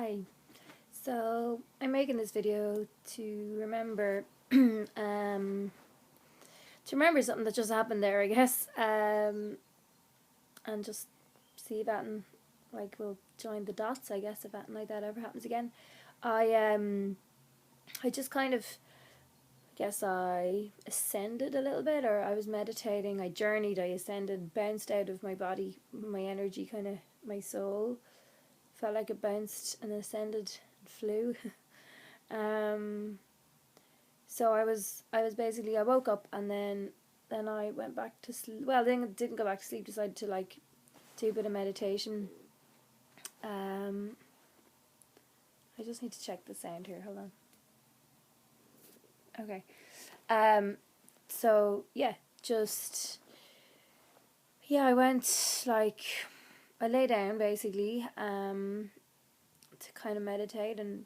Hi. So I'm making this video to remember something that just happened there, I guess. And just see if that and like we'll join the dots, I guess, if anything like that ever happens again. I just kind of guess I ascended a little bit, or I was meditating, I journeyed, I ascended, bounced out of my body, my energy kinda my soul. Felt like it bounced and ascended and flew. Um, so I was basically, I woke up and then I went back to sleep. Well, then didn't go back to sleep. Decided to like do a bit of meditation. Um, I just need to check the sound here. Hold on. Okay. Um, so yeah, just I went like I lay down basically to kind of meditate and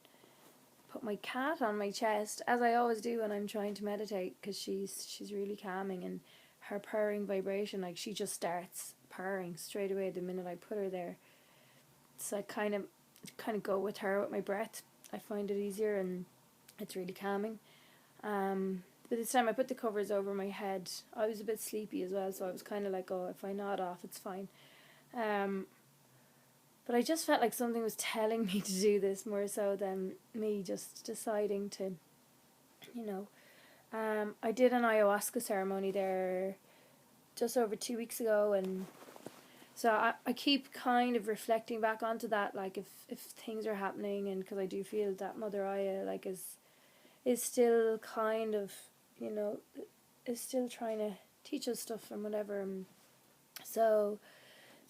put my cat on my chest, as I always do when I'm trying to meditate, because she's really calming, and her purring vibration, like she just starts purring straight away the minute I put her there. So I kind of go with her with my breath. I find it easier and it's really calming. But this time I put the covers over my head. I was a bit sleepy as well, so I was kind of like, oh, if I nod off, it's fine. Um, but I just felt like something was telling me to do this more so than me just deciding to, you know. I did an ayahuasca ceremony there just over 2 weeks ago, and so I keep kind of reflecting back onto that, like if things are happening, and because I do feel that Mother Aya like is still kind of, you know, is still trying to teach us stuff and whatever. So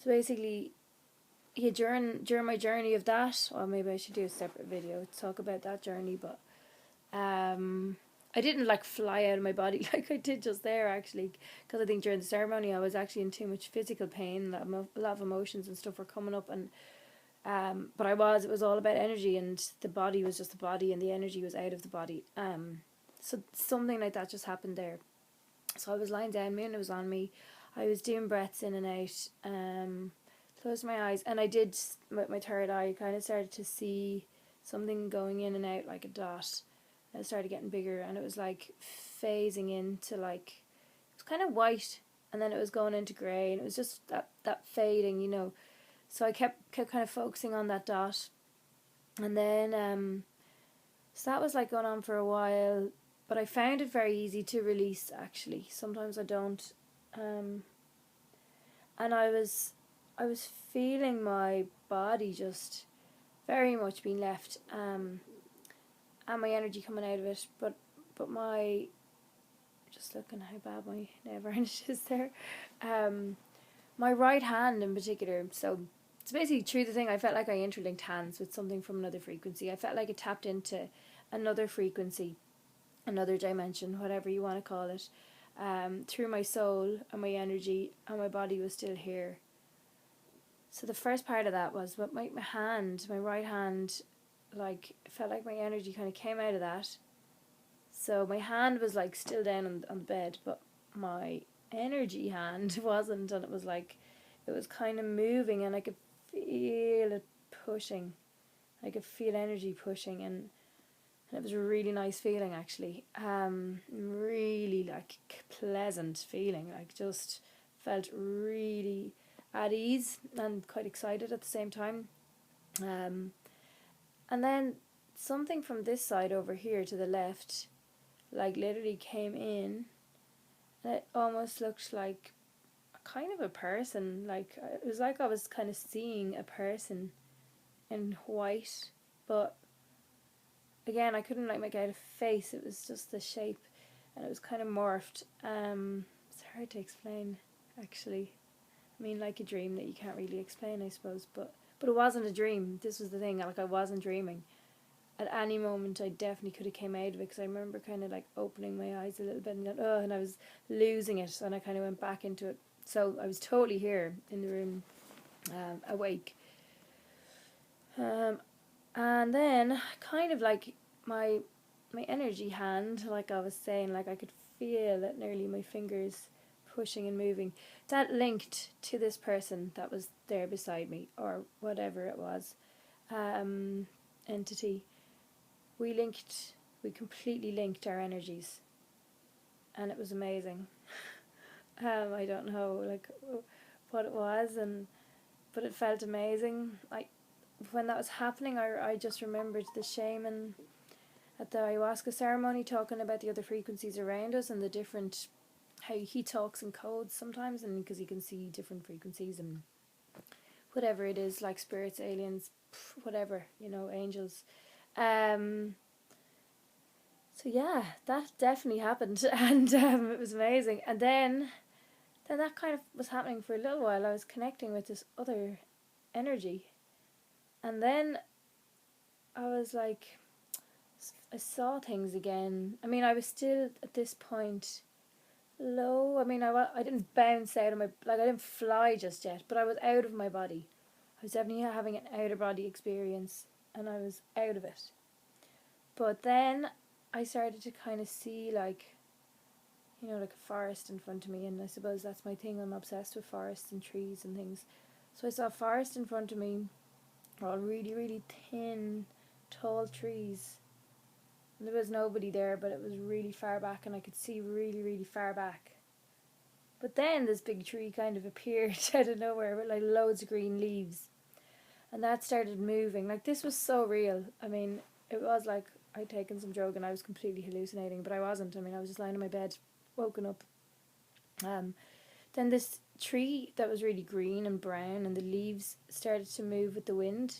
basically, yeah, during my journey of that, or maybe I should do a separate video to talk about that journey, but I didn't like fly out of my body like I did just there, actually, because I think during the ceremony I was actually in too much physical pain. A lot of emotions and stuff were coming up, and but it was all about energy, and the body was just the body and the energy was out of the body. So something like that just happened there. So I was lying down, Moon was on me, I was doing breaths in and out, closed my eyes, and I did, with my third eye, kind of started to see something going in and out like a dot. It started getting bigger, and it was like phasing into, like, it was kind of white, and then it was going into grey, and it was just that fading, you know. So I kept kind of focusing on that dot, and then so that was like going on for a while, but I found it very easy to release, actually. Sometimes I don't. Um, and I was feeling my body just very much being left, and my energy coming out of it, but my, just looking how bad my nerve ended is there, my right hand in particular. So it's basically true the thing. I felt like I interlinked hands with something from another frequency. I felt like it tapped into another frequency, another dimension, whatever you want to call it, through my soul and my energy, and my body was still here. So the first part of that was with my hand, my right hand, like, felt like my energy kind of came out of that. So my hand was like still down on the bed, but my energy hand wasn't, and it was like, it was kind of moving, and I could feel it pushing. I could feel energy pushing, and it was a really nice feeling, actually. Really like pleasant feeling, like just felt really at ease and quite excited at the same time. And then something from this side over here to the left, like, literally came in, and it almost looked like a kind of a person. Like, it was like I was kind of seeing a person in white, but again, I couldn't like make out a face. It was just the shape, and it was kind of morphed. It's hard to explain, actually. I mean, like a dream that you can't really explain, I suppose. But it wasn't a dream. This was the thing. Like, I wasn't dreaming. At any moment, I definitely could have came out of it, because I remember kind of like opening my eyes a little bit, and then, and I was losing it, and I kind of went back into it. So I was totally here in the room, awake. And then kind of like my energy hand, like I was saying, like I could feel it, nearly my fingers pushing and moving. That linked to this person that was there beside me, or whatever it was. entity, we linked, we completely linked our energies, and it was amazing. I don't know like what it was, and but it felt amazing. When that was happening, I just remembered the shaman at the ayahuasca ceremony talking about the other frequencies around us and the different, how he talks in codes sometimes, and because he can see different frequencies and whatever it is, like spirits, aliens, whatever, angels. Um, so yeah, that definitely happened, and it was amazing. And then that kind of was happening for a little while. I was connecting with this other energy, and then I was like, I saw things again. I mean, I was still at this point low. I mean, I didn't bounce out of my, like, I didn't fly just yet, but I was out of my body. I was definitely having an out of body experience, and I was out of it. But then I started to kind of see, like, like a forest in front of me, and I suppose that's my thing. I'm obsessed with forests and trees and things. So I saw a forest in front of me, all really, really thin, tall trees. And there was nobody there, but it was really far back, and I could see really, really far back. But then this big tree kind of appeared out of nowhere with like loads of green leaves. And that started moving. Like, this was so real. I mean, it was like I'd taken some drug and I was completely hallucinating, but I wasn't. I mean, I was just lying in my bed, woken up. Then this tree that was really green and brown, and the leaves started to move with the wind,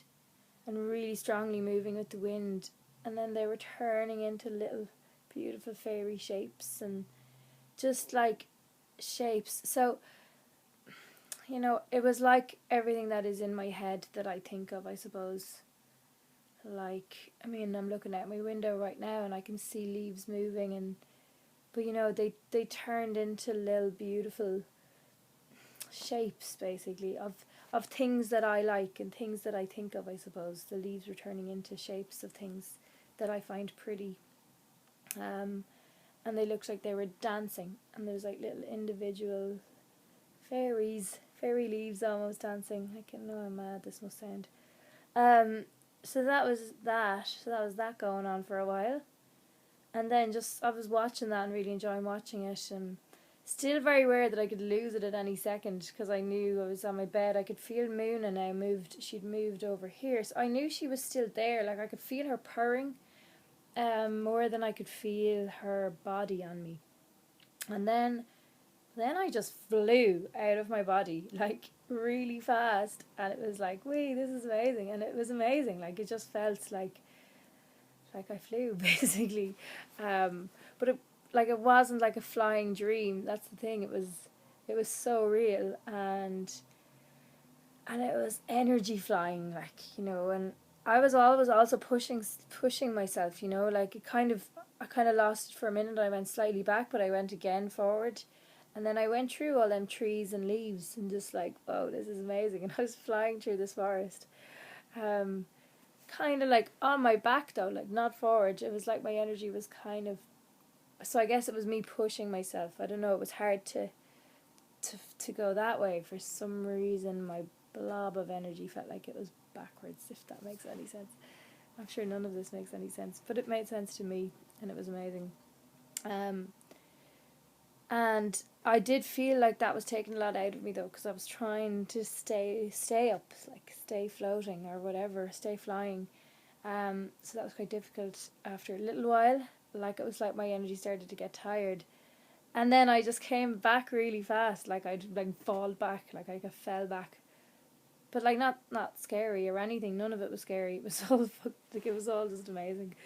and really strongly moving with the wind. And then they were turning into little beautiful fairy shapes, and just like shapes. So, it was like everything that is in my head that I think of, I suppose. Like, I mean, I'm looking out my window right now and I can see leaves moving, but they turned into little beautiful shapes, basically, of things that I like and things that I think of, I suppose. The leaves were turning into shapes of things that I find pretty. And they looked like they were dancing, and there's like little individual fairy leaves almost dancing. I can know how mad this must sound. So that was that. So that was that going on for a while, and then just I was watching that and really enjoying watching it, and still very aware that I could lose it at any second because I knew I was on my bed. I could feel Moona now moved. She'd moved over here, so I knew she was still there. Like, I could feel her purring, more than I could feel her body on me, and then I just flew out of my body, like, really fast, and it was like, wait, this is amazing, and it was amazing. Like, it just felt like I flew basically, but it wasn't like a flying dream. That's the thing. It was so real, and it was energy flying, like, and I was always also pushing myself, like, I kind of lost it for a minute. I went slightly back, but I went again forward, and then I went through all them trees and leaves, and just like, oh, this is amazing. And I was flying through this forest, kind of like on my back though, like, not forward. It was like my energy was kind of, so I guess it was me pushing myself. I don't know, it was hard to go that way. For some reason, my blob of energy felt like it was backwards, if that makes any sense. I'm sure none of this makes any sense, but it made sense to me, and it was amazing. And I did feel like that was taking a lot out of me though, because I was trying to stay up, like stay floating or whatever, stay flying. So that was quite difficult after a little while. Like, it was like my energy started to get tired, and then I just came back really fast. Like, I'd like fall back, like I fell back, but like not scary or anything. None of it was scary. It was all like, it was all just amazing.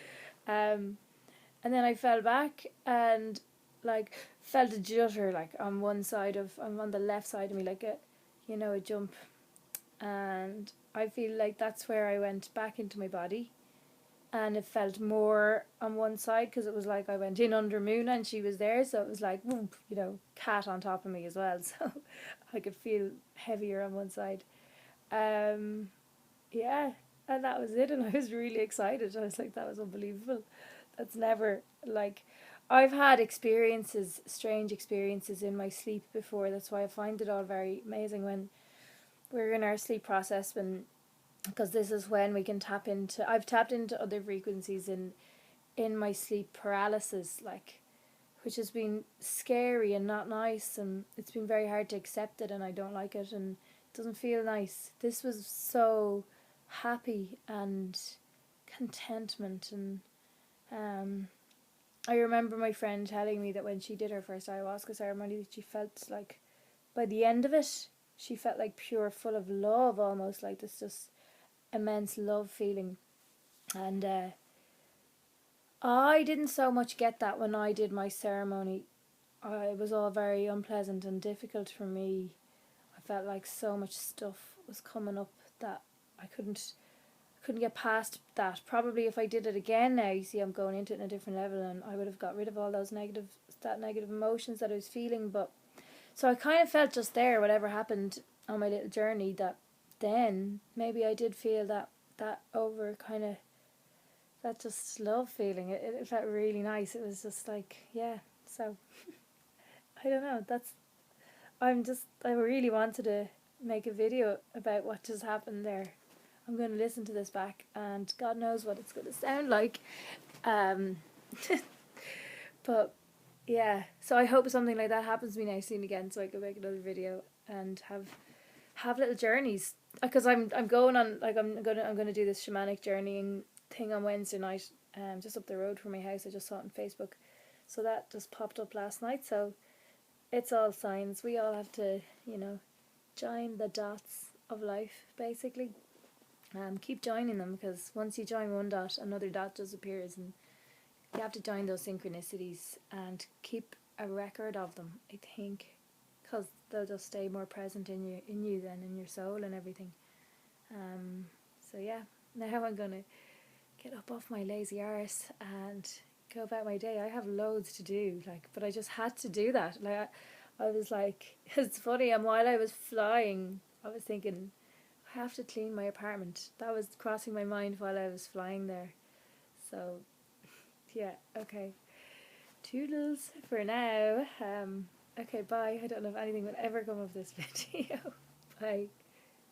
Um, and then I fell back and like felt a judder, like on one side of, I'm on the left side of me, like a jump, and I feel like that's where I went back into my body, and it felt more on one side because it was like I went in under Moona and she was there, so it was like, whoop, cat on top of me as well, so I could feel heavier on one side. Um, yeah, and that was it, and I was really excited. I was like, that was unbelievable. That's never, like, I've had experiences, strange experiences in my sleep before. That's why I find it all very amazing when we're in our sleep process, when because this is when we can tap into. I've tapped into other frequencies in my sleep paralysis, like, which has been scary and not nice, and it's been very hard to accept it, and I don't like it, and it doesn't feel nice. This was so happy and contentment, and um I remember my friend telling me that when she did her first ayahuasca ceremony, that she felt like by the end of it, she felt like pure, full of love, almost like this just immense love feeling. And I didn't so much get that when I did my ceremony. It was all very unpleasant and difficult for me. I felt like so much stuff was coming up that I couldn't get past that. Probably if I did it again now, you see, I'm going into it in a different level, and I would have got rid of all those negative emotions that I was feeling. But so I kind of felt just there, whatever happened on my little journey, that then maybe I did feel that over kind of that just love feeling. It felt really nice. It was just like, yeah. So I don't know. I really wanted to make a video about what just happened there. I'm going to listen to this back, and God knows what it's going to sound like. Um, but yeah, so I hope something like that happens to me now soon again, so I can make another video and have little journeys. Because I'm going on, like, I'm gonna do this shamanic journeying thing on Wednesday night, just up the road from my house. I just saw it on Facebook, so that just popped up last night. So it's all signs. We all have to, join the dots of life, basically. Keep joining them, because once you join one dot, another dot just appears, and you have to join those synchronicities and keep a record of them, I think, because they'll just stay more present in you than in your soul and everything. So yeah, now I'm gonna get up off my lazy arse and go about my day. I have loads to do, like, but I just had to do that. Like, I was like, it's funny. And while I was flying, I was thinking, I have to clean my apartment. That was crossing my mind while I was flying there. So yeah, okay. Toodles for now. Okay, bye. I don't know if anything will ever come of this video. Bye.